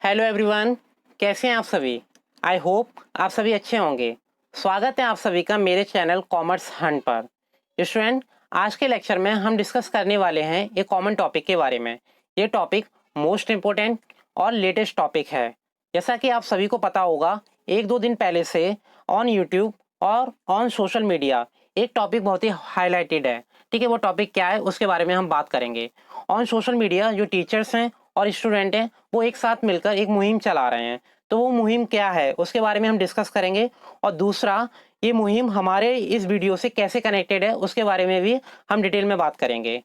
Hello everyone, कैसे हैं आप सभी। आई होप आप सभी अच्छे होंगे। स्वागत है आप सभी का मेरे चैनल कॉमर्स हंट पर। स्टूडेंट, आज के लेक्चर में हम डिस्कस करने वाले हैं एक कॉमन टॉपिक के बारे में। ये टॉपिक मोस्ट इम्पोर्टेंट और लेटेस्ट टॉपिक है। जैसा कि आप सभी को पता होगा, एक दो दिन पहले से ऑन यूट्यूब और ऑन सोशल मीडिया एक टॉपिक बहुत ही हाईलाइटेड है। ठीक है, वो टॉपिक क्या है उसके बारे में हम बात करेंगे। ऑन सोशल मीडिया जो टीचर्स हैं और स्टूडेंट हैं वो एक साथ मिलकर एक मुहिम चला रहे हैं। तो वो मुहिम क्या है उसके बारे में हम डिस्कस करेंगे। और दूसरा, ये मुहिम हमारे इस वीडियो से कैसे कनेक्टेड है उसके बारे में भी हम डिटेल में बात करेंगे।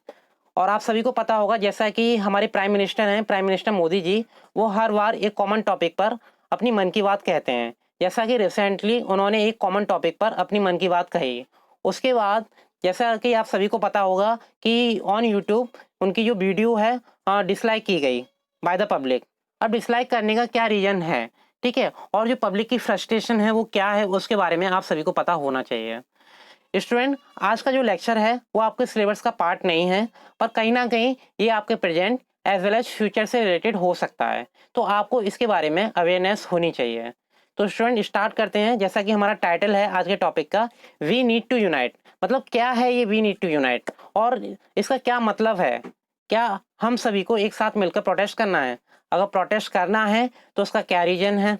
और आप सभी को पता होगा, जैसा कि हमारे प्राइम मिनिस्टर हैं, प्राइम मिनिस्टर मोदी जी, वो हर बार एक कॉमन टॉपिक पर अपनी मन की बात कहते हैं। जैसा कि रिसेंटली उन्होंने एक कॉमन टॉपिक पर अपनी मन की बात कही। उसके बाद जैसा कि आप सभी को पता होगा कि ऑन यूट्यूब उनकी जो वीडियो है डिसलाइक की गई बाय द पब्लिक। अब डिसलाइक करने का क्या रीजन है, ठीक है, और जो पब्लिक की फ्रस्ट्रेशन है वो क्या है उसके बारे में आप सभी को पता होना चाहिए। स्टूडेंट, आज का जो लेक्चर है वो आपके सिलेबस का पार्ट नहीं है, पर कहीं ना कहीं ये आपके present as well as future से रिलेटेड हो सकता है। तो आपको इसके बारे में अवेयरनेस होनी चाहिए। तो स्टूडेंट, स्टार्ट करते हैं। जैसा कि हमारा टाइटल है आज के टॉपिक का, वी नीड टू यूनाइट। मतलब क्या है ये वी नीड टू यूनाइट, और इसका क्या मतलब है। क्या हम सभी को एक साथ मिलकर प्रोटेस्ट करना है? अगर प्रोटेस्ट करना है तो उसका क्या रीजन है?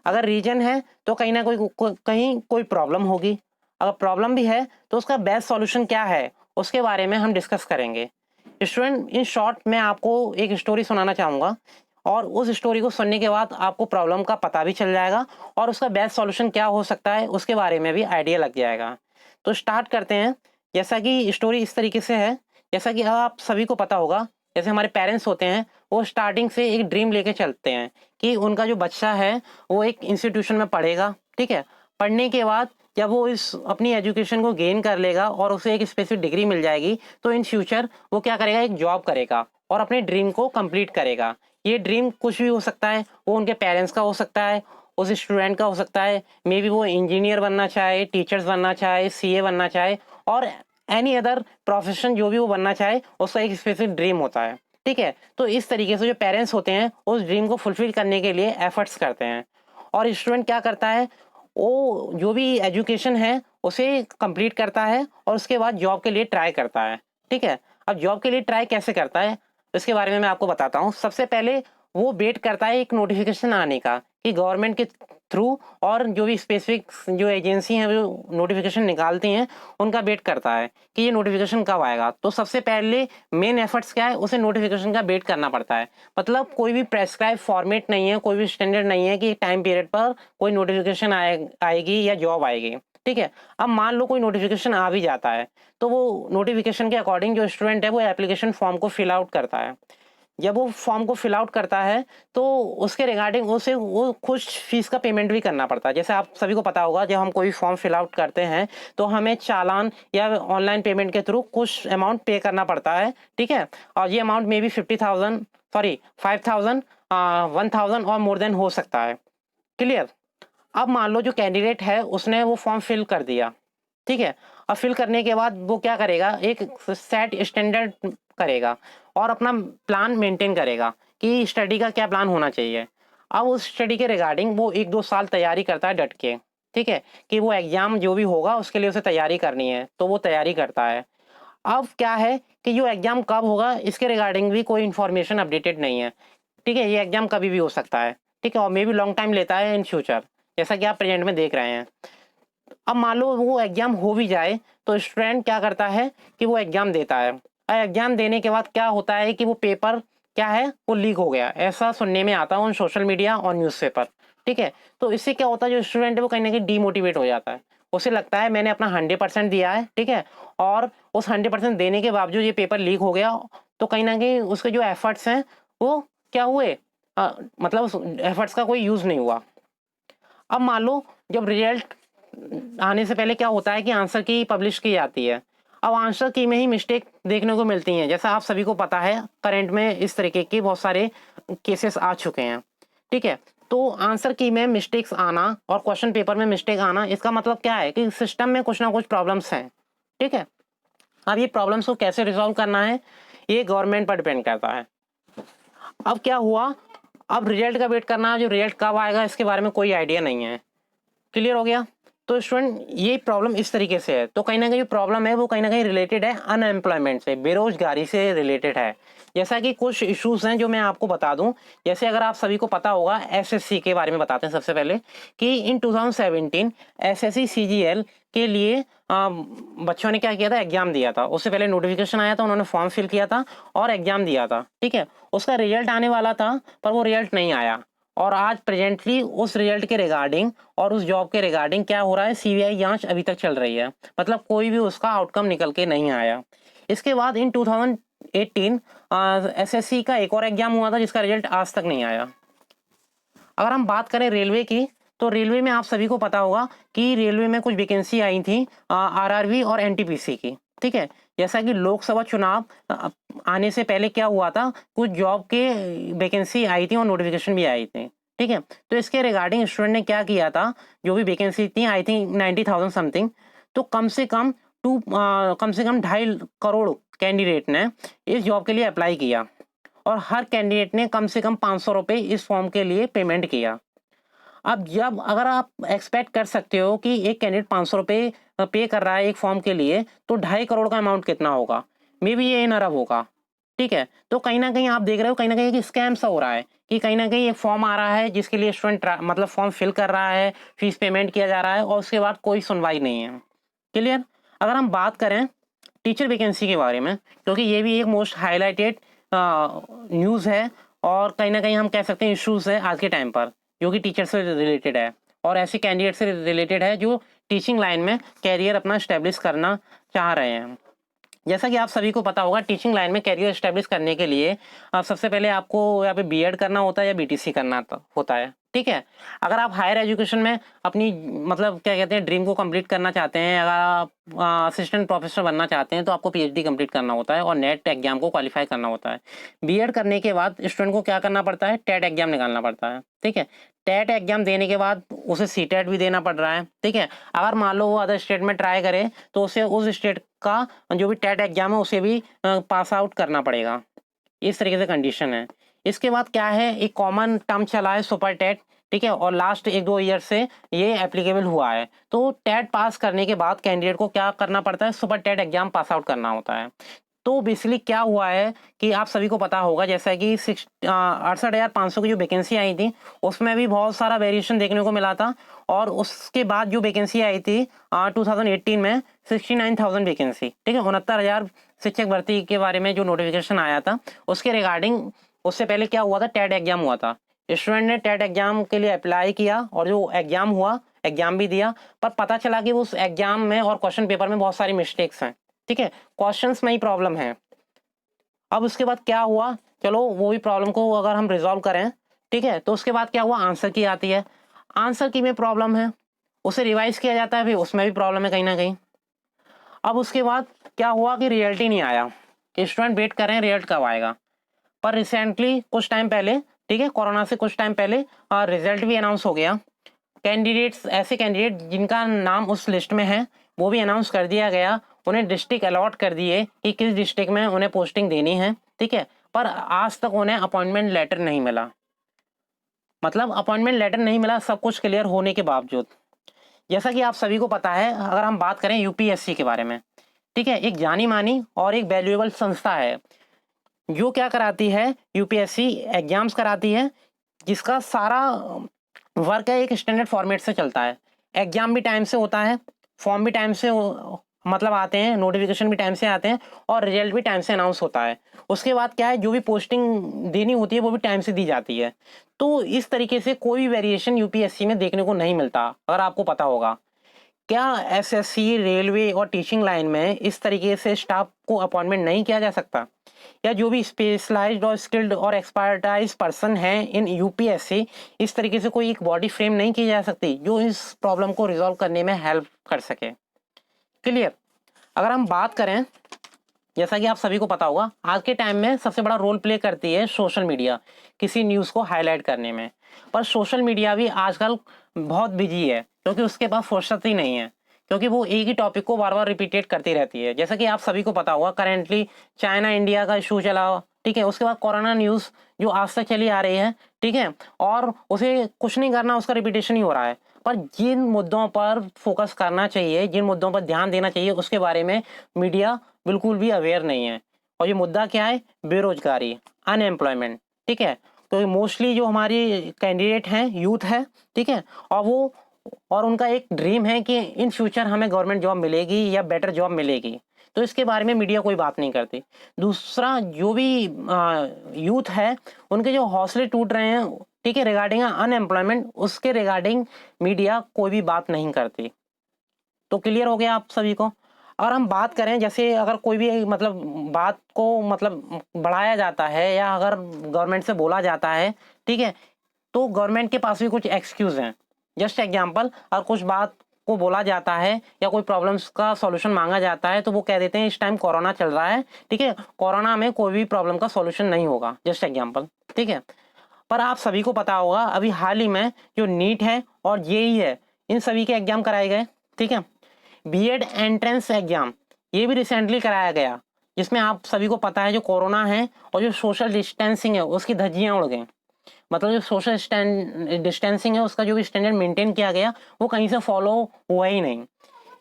अगर रीजन है तो कहीं ना कहीं कोई प्रॉब्लम होगी। अगर प्रॉब्लम भी है तो उसका बेस्ट सॉल्यूशन क्या है उसके बारे में हम डिस्कस करेंगे। स्टूडेंट, इन शॉर्ट मैं आपको एक स्टोरी सुनाना चाहूँगा, और उस स्टोरी को सुनने के बाद आपको प्रॉब्लम का पता भी चल जाएगा और उसका बेस्ट सॉल्यूशन क्या हो सकता है उसके बारे में भी आइडिया लग जाएगा। तो स्टार्ट करते हैं। जैसा कि स्टोरी इस तरीके से है, जैसा कि आप सभी को पता होगा, जैसे हमारे पेरेंट्स होते हैं वो स्टार्टिंग से एक ड्रीम लेके चलते हैं कि उनका जो बच्चा है वो एक इंस्टीट्यूशन में पढ़ेगा। ठीक है, पढ़ने के बाद जब वो इस अपनी एजुकेशन को गेन कर लेगा और उसे एक स्पेसिफिक डिग्री मिल जाएगी तो इन फ्यूचर वो क्या करेगा, एक जॉब करेगा और अपने ड्रीम को कंप्लीट करेगा। ये ड्रीम कुछ भी हो सकता है, वो उनके पेरेंट्स का हो सकता है, उस स्टूडेंट का हो सकता है, मे बी वो इंजीनियर बनना चाहे, टीचर्स बनना चाहे, सीए बनना चाहे, और एनी अदर प्रोफेशन जो भी वो बनना चाहे उसका एक स्पेसिफिक ड्रीम होता है। ठीक है, तो इस तरीके से जो पेरेंट्स होते हैं उस ड्रीम को फुलफिल करने के लिए एफर्ट्स करते हैं। और स्टूडेंट क्या करता है, वो जो भी एजुकेशन है उसे कंप्लीट करता है और उसके बाद जॉब के लिए ट्राई करता है। ठीक है, अब जॉब के लिए ट्राई कैसे करता है इसके बारे में मैं आपको बताता हूँ। सबसे पहले वो वेट करता है एक नोटिफिकेशन आने का कि गवर्नमेंट के थ्रू, और जो भी स्पेसिफिक जो एजेंसी हैं वो नोटिफिकेशन निकालती हैं उनका वेट करता है कि ये नोटिफिकेशन कब आएगा। तो सबसे पहले मेन एफर्ट्स क्या है, उसे नोटिफिकेशन का वेट करना पड़ता है। मतलब कोई भी प्रेस्क्राइब फॉर्मेट नहीं है, कोई भी स्टैंडर्ड नहीं है कि टाइम पीरियड पर कोई नोटिफिकेशन आएगी या जॉब आएगी। ठीक है, अब मान लो कोई नोटिफिकेशन आ भी जाता है तो वो नोटिफिकेशन के अकॉर्डिंग जो स्टूडेंट है वो एप्लीकेशन फॉर्म को फिल आउट करता है। जब वो फॉर्म को फिल आउट करता है तो उसके रिगार्डिंग उसे वो कुछ फीस का पेमेंट भी करना पड़ता है। जैसे आप सभी को पता होगा, जब हम कोई फॉर्म फिल आउट करते हैं तो हमें चालान या ऑनलाइन पेमेंट के थ्रू कुछ अमाउंट पे करना पड़ता है। ठीक है, और ये अमाउंट मे बी 50,000, सॉरी 5,000, 1,000 और मोर देन हो सकता है। क्लियर। अब मान लो जो कैंडिडेट है उसने वो फॉर्म फिल कर दिया। ठीक है, और फिल करने के बाद वो क्या करेगा, एक सेट स्टैंडर्ड करेगा और अपना प्लान मेंटेन करेगा कि स्टडी का क्या प्लान होना चाहिए। अब उस स्टडी के रिगार्डिंग वो एक दो साल तैयारी करता है डट के। ठीक है, कि वो एग्जाम जो भी होगा उसके लिए उसे तैयारी करनी है तो वो तैयारी करता है। अब क्या है कि जो एग्जाम कब होगा इसके रिगार्डिंग भी कोई इन्फॉर्मेशन अपडेटेड नहीं है। ठीक है, ये एग्जाम कभी भी हो सकता है। ठीक है, और मे बी लॉन्ग टाइम लेता है इन फ्यूचर, जैसा कि आप प्रेजेंट में देख रहे हैं। अब मान लो वो एग्जाम हो भी जाए तो स्टूडेंट क्या करता है कि वो एग्जाम देता है, और एग्जाम देने के बाद क्या होता है कि वो पेपर क्या है वो लीक हो गया, ऐसा सुनने में आता है ऑन सोशल मीडिया और न्यूज़पेपर। ठीक है, तो इससे क्या होता है, जो स्टूडेंट है वो कहीं ना कहीं डीमोटिवेट हो जाता है। उसे लगता है मैंने अपना 100% दिया है, ठीक है, और उस 100% देने के बावजूद ये पेपर लीक हो गया, तो कहीं ना कहीं उसके जो एफर्ट्स हैं वो क्या हुए, मतलब उस एफर्ट्स का कोई यूज़ नहीं हुआ। अब मान लो जब रिजल्ट आने से पहले क्या होता है कि आंसर की पब्लिश की जाती है। अब आंसर की में ही मिस्टेक देखने को मिलती हैं, जैसा आप सभी को पता है करंट में इस तरीके के बहुत सारे केसेस आ चुके हैं। ठीक है, तो आंसर की में मिस्टेक्स आना और क्वेश्चन पेपर में मिस्टेक आना, इसका मतलब क्या है कि सिस्टम में कुछ ना कुछ प्रॉब्लम्स हैं। ठीक है, अब ये प्रॉब्लम्स को कैसे रिजॉल्व करना है ये गवर्नमेंट पर डिपेंड करता है। अब क्या हुआ, अब रिजल्ट का वेट करना, जो रिजल्ट कब आएगा इसके बारे में कोई आइडिया नहीं है। क्लियर हो गया? तो स्टूडेंट ये प्रॉब्लम इस तरीके से है। तो कहीं ना कहीं जो प्रॉब्लम है वो कहीं ना कहीं रिलेटेड है अनएम्प्लॉयमेंट से, बेरोजगारी से रिलेटेड है। जैसा कि कुछ इश्यूज हैं जो मैं आपको बता दूं। जैसे अगर आप सभी को पता होगा, एसएससी के बारे में बताते हैं सबसे पहले कि इन 2017 एसएससी सीजीएल के लिए बच्चों ने क्या किया था, एग्जाम दिया था। उससे पहले नोटिफिकेशन आया था, उन्होंने फॉर्म फिल किया था और एग्जाम दिया था। ठीक है, उसका रिजल्ट आने वाला था पर वो रिजल्ट नहीं आया। और आज प्रेजेंटली उस रिजल्ट के रिगार्डिंग और उस जॉब के रिगार्डिंग क्या हो रहा है, सीबीआई जांच अभी तक चल रही है। मतलब कोई भी उसका आउटकम निकल के नहीं आया। इसके बाद इन 2018 एसएससी का एक और एग्जाम हुआ था जिसका रिजल्ट आज तक नहीं आया। अगर हम बात करें रेलवे की, तो रेलवे में आप सभी को पता होगा कि रेलवे में कुछ वैकेंसी आई थी आरआरबी और एनटीपीसी की। ठीक है, जैसा कि लोकसभा चुनाव आने से पहले क्या हुआ था, कुछ जॉब के वैकेंसी आई थी और नोटिफिकेशन भी आई थी। ठीक है, तो इसके रिगार्डिंग स्टूडेंट ने क्या किया था, जो भी वैकेंसी थी आई थिंक 90,000 समथिंग, तो कम से कम 2.5 करोड़ कैंडिडेट ने इस जॉब के लिए अप्लाई किया और हर कैंडिडेट ने कम से कम 500 रुपये इस फॉर्म के लिए पेमेंट किया। अब जब अगर आप एक्सपेक्ट कर सकते हो कि एक कैंडिडेट 500 रुपये पे कर रहा है एक फॉर्म के लिए, तो 2.5 करोड़ का अमाउंट कितना होगा, मे बी ये इन अरब होगा। ठीक है, तो कहीं ना कहीं आप देख रहे हो कहीं ना कहीं स्कैम सा हो रहा है कि कहीं ना कहीं एक फॉर्म आ रहा है जिसके लिए स्टूडेंट मतलब फॉर्म फिल कर रहा है, फीस पेमेंट किया जा रहा है और उसके बाद कोई सुनवाई नहीं है। क्लियर? अगर हम बात करें टीचर वैकेंसी के बारे में, क्योंकि ये भी एक मोस्ट हाईलाइटेड न्यूज़ है और कहीं ना कहीं हम कह सकते हैं इश्यूज है आज के टाइम पर, जो कि टीचर से रिलेटेड है और ऐसे कैंडिडेट से रिलेटेड है जो टीचिंग लाइन में कैरियर अपना स्टैब्लिश करना चाह रहे हैं। जैसा कि आप सभी को पता होगा, टीचिंग लाइन में कैरियर एस्टेब्लिश करने के लिए सबसे पहले आपको यहाँ पे बीएड करना होता है या बीटीसी करना होता है। ठीक है, अगर आप हायर एजुकेशन में अपनी मतलब क्या कहते हैं ड्रीम को कंप्लीट करना चाहते हैं, अगर आप असिस्टेंट प्रोफेसर बनना चाहते हैं तो आपको पीएचडी कंप्लीट करना होता है और नेट एग्जाम को क्वालिफाई करना होता है। बीएड करने के बाद स्टूडेंट को क्या करना पड़ता है, टेट एग्जाम निकालना पड़ता है। ठीक है, टेट एग्जाम देने के बाद उसे सीटेट भी देना पड़ रहा है। ठीक है, अगर मान लो वो अदर स्टेट में ट्राई करे तो उसे उस स्टेट का जो भी टेट एग्जाम है उसे भी पास आउट करना पड़ेगा। इस तरीके से कंडीशन है। इसके बाद क्या है, एक कॉमन टर्म चला है सुपर टेट। ठीक है, और लास्ट 1-2 ईयर से ये एप्लीकेबल हुआ है। तो टेट पास करने के बाद कैंडिडेट को क्या करना पड़ता है, super TET exam pass out करना होता है। तो बेसिकली क्या हुआ है कि आप सभी को पता होगा जैसा कि 68,500 की जो वैकेंसी आई थी उसमें भी बहुत सारा वेरिएशन देखने को मिला था। और उसके बाद जो वैकेंसी आई थी 2018 में 69,000 वैकेंसी। ठीक है, 69,000 शिक्षक भर्ती के बारे में जो नोटिफिकेशन आया था उसके रिगार्डिंग उससे पहले क्या हुआ था, टेट एग्जाम हुआ था। स्टूडेंट ने टेट एग्जाम के लिए अप्लाई किया और जो एग्जाम हुआ, एग्जाम भी दिया, पर पता चला कि उस एग्जाम में और क्वेश्चन पेपर में बहुत सारी मिस्टेक्स हैं। ठीक है, क्वेश्चंस में ही प्रॉब्लम है। अब उसके बाद क्या हुआ, चलो वो भी प्रॉब्लम को अगर हम रिजॉल्व करें, ठीक है, तो उसके बाद क्या हुआ, आंसर की आती है। आंसर की में प्रॉब्लम है, उसे रिवाइज किया जाता है, फिर उसमें भी प्रॉब्लम है कहीं ना कहीं। अब उसके बाद क्या हुआ कि रिजल्ट ही नहीं आया, कि स्टूडेंट वेट कर रहे हैं रिजल्ट कब आएगा। पर रिसेंटली कुछ टाइम पहले, ठीक है, कोरोना से कुछ टाइम पहले रिजल्ट भी अनाउंस हो गया। कैंडिडेट्स, ऐसे कैंडिडेट जिनका नाम उस लिस्ट में है वो भी अनाउंस कर दिया गया, उन्हें डिस्ट्रिक्ट अलॉट कर दिए कि किस डिस्ट्रिक्ट में उन्हें पोस्टिंग देनी है। ठीक है, पर आज तक उन्हें अपॉइंटमेंट लेटर नहीं मिला। मतलब अपॉइंटमेंट लेटर नहीं मिला सब कुछ क्लियर होने के बावजूद। जैसा कि आप सभी को पता है, अगर हम बात करें यूपीएससी के बारे में, ठीक है, एक जानी मानी और एक वैल्यूएबल संस्था है जो क्या कराती है, यूपीएससी एग्जाम्स कराती है, जिसका सारा वर्क है एक स्टैंडर्ड फॉर्मेट से चलता है। एग्जाम भी टाइम से होता है, फॉर्म भी टाइम से मतलब आते हैं, नोटिफिकेशन भी टाइम से आते हैं और रिजल्ट भी टाइम से अनाउंस होता है। उसके बाद क्या है, जो भी पोस्टिंग देनी होती है वो भी टाइम से दी जाती है। तो इस तरीके से कोई वेरिएशन यूपीएससी में देखने को नहीं मिलता। अगर आपको पता होगा, क्या एसएससी, रेलवे और टीचिंग लाइन में इस तरीके से स्टाफ को अपॉइंटमेंट नहीं किया जा सकता? या जो भी स्पेशलाइज्ड और स्किल्ड और एक्सपर्टाइज पर्सन हैं इन यूपीएससी, इस तरीके से कोई एक बॉडी फ्रेम नहीं की जा सकती जो इस प्रॉब्लम को रिजॉल्व करने में हेल्प कर सके? क्लियर? अगर हम बात करें, जैसा कि आप सभी को पता होगा, आज के टाइम में सबसे बड़ा रोल प्ले करती है सोशल मीडिया किसी न्यूज़ को हाईलाइट करने में। पर सोशल मीडिया भी आजकल बहुत बिजी है क्योंकि उसके पास फुर्सत ही नहीं है, क्योंकि वो एक ही टॉपिक को बार बार रिपीटेट करती रहती है। जैसा कि आप सभी को पता होगा, करेंटली चाइना इंडिया का इशू चला, ठीक है। उसके बाद कोरोना न्यूज़ जो आज तक चली आ रही है, ठीक है, और उसे कुछ नहीं करना, उसका रिपीटेशन ही हो रहा है। पर जिन मुद्दों पर फोकस करना चाहिए, जिन मुद्दों पर ध्यान देना चाहिए, उसके बारे में मीडिया बिल्कुल भी अवेयर नहीं है। और ये मुद्दा क्या है? बेरोजगारी, अनएम्प्लॉयमेंट, ठीक है। तो मोस्टली जो हमारी कैंडिडेट हैं यूथ है, ठीक है, और उनका एक ड्रीम है कि इन फ्यूचर हमें गवर्नमेंट जॉब मिलेगी या बेटर जॉब मिलेगी, तो इसके बारे में मीडिया कोई बात नहीं करती। दूसरा, जो भी यूथ है उनके जो हौसले टूट रहे हैं, ठीक है, रिगार्डिंग अनएम्प्लॉयमेंट, उसके रिगार्डिंग मीडिया कोई भी बात नहीं करती। तो क्लियर हो गया आप सभी को। अगर हम बात करें, जैसे अगर कोई भी मतलब बात को मतलब बढ़ाया जाता है या अगर गवर्नमेंट से बोला जाता है, ठीक है, तो गवर्नमेंट के पास भी कुछ एक्सक्यूज हैं। जस्ट एग्जांपल, और कुछ बात को बोला जाता है या कोई प्रॉब्लम्स का सॉल्यूशन मांगा जाता है, तो वो कह देते हैं इस टाइम कोरोना चल रहा है, ठीक है, कोरोना में कोई भी प्रॉब्लम का सॉल्यूशन नहीं होगा। जस्ट एग्जांपल, ठीक है। पर आप सभी को पता होगा अभी हाल ही में जो नीट है और जेईई है, इन सभी के एग्जाम कराए गए, ठीक है। बीएड एंट्रेंस एग्जाम ये भी रिसेंटली कराया गया, जिसमें आप सभी को पता है जो कोरोना है और जो सोशल डिस्टेंसिंग है उसकी धज्जियां उड़ गई। मतलब जो सोशल डिस्टेंसिंग है उसका जो भी स्टैंडर्ड मेंटेन किया गया वो कहीं से फॉलो हुआ ही नहीं।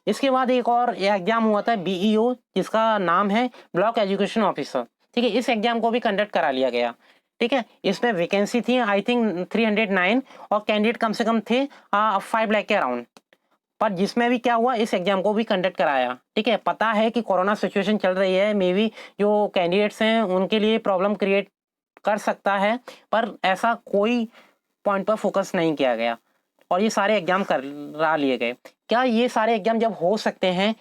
इसके बाद एक और एग्जाम हुआ था बीईओ, जिसका नाम है ब्लॉक एजुकेशन ऑफिसर, ठीक है। इस एग्जाम को भी कंडक्ट करा लिया गया, ठीक है। इसमें वैकेंसी थी आई थिंक 309 और कैंडिडेट कम से कम थे 5 लाख के अराउंड। पर जिसमें भी क्या हुआ, इस एग्जाम को भी कंडक्ट कराया, ठीक है। पता है कि कोरोना सिचुएशन चल रही है, मे बी जो कैंडिडेट्स हैं उनके लिए प्रॉब्लम क्रिएट कर सकता है, पर ऐसा कोई पॉइंट पर फोकस नहीं किया गया और ये सारे एग्जाम करा लिए गए। क्या ये सारे एग्जाम जब हो सकते हैं,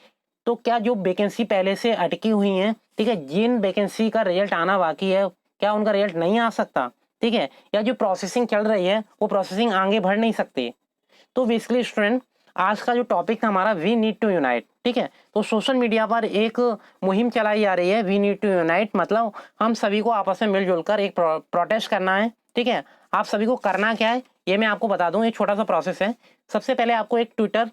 तो क्या जो वैकेंसी पहले से अटकी हुई हैं, ठीक है, जिन वैकेंसी का रिजल्ट आना बाकी है, क्या उनका रिजल्ट नहीं आ सकता, ठीक है, या जो प्रोसेसिंग चल रही है वो प्रोसेसिंग आगे बढ़ नहीं सकती? तो बेसिकली स्टूडेंट, आज का जो टॉपिक था हमारा वी नीड टू यूनाइट, ठीक है। तो सोशल मीडिया पर एक मुहिम चलाई जा रही है वी नीड टू यूनाइट, मतलब हम सभी को आपस में मिलजुल कर एक प्रोटेस्ट करना है, ठीक है। आप सभी को करना क्या है ये मैं आपको बता दूं, एक छोटा सा प्रोसेस है। सबसे पहले आपको एक ट्विटर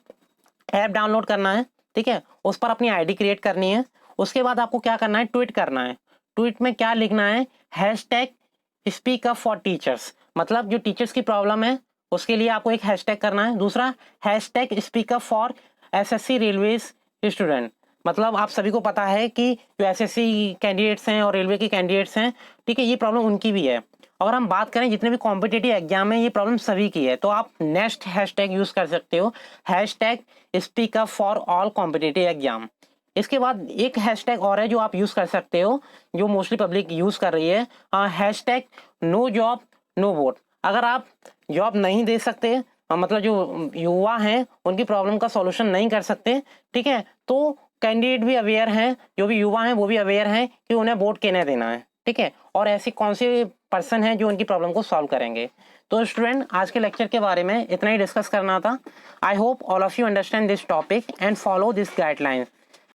ऐप डाउनलोड करना है, ठीक है, उस पर अपनी आईडी क्रिएट करनी है। उसके बाद आपको क्या करना है, ट्वीट करना है। ट्वीट में क्या लिखना है, hashtag speak up for teachers, मतलब जो टीचर्स की प्रॉब्लम है उसके लिए आपको एक हैशटैग करना है। दूसरा, hashtag speak up for SSC railway student, मतलब आप सभी को पता है कि जो एसएससी कैंडिडेट्स हैं और रेलवे के कैंडिडेट्स हैं, ठीक है, ये प्रॉब्लम उनकी भी है। अगर हम बात करें जितने भी कॉम्पिटिटिव एग्जाम है, ये प्रॉब्लम सभी की है, तो आप नेक्स्ट हैशटैग यूज कर सकते हो, hashtag speak up for all competitive exam. इसके बाद एक हैशटैग और है जो आप यूज कर सकते हो, जो मोस्टली पब्लिक यूज कर रही है, hashtag no job no vote. अगर आप जॉब नहीं दे सकते, मतलब जो युवा हैं उनकी प्रॉब्लम का सॉल्यूशन नहीं कर सकते, ठीक है, तो कैंडिडेट भी अवेयर हैं, जो भी युवा हैं वो भी अवेयर हैं कि उन्हें वोट किन्हें देना है, ठीक है, और ऐसी कौन सी पर्सन है जो उनकी प्रॉब्लम को सॉल्व करेंगे। तो स्टूडेंट, आज के लेक्चर के बारे में इतना ही डिस्कस करना था। I hope all of you understand this topic and follow this guidelines.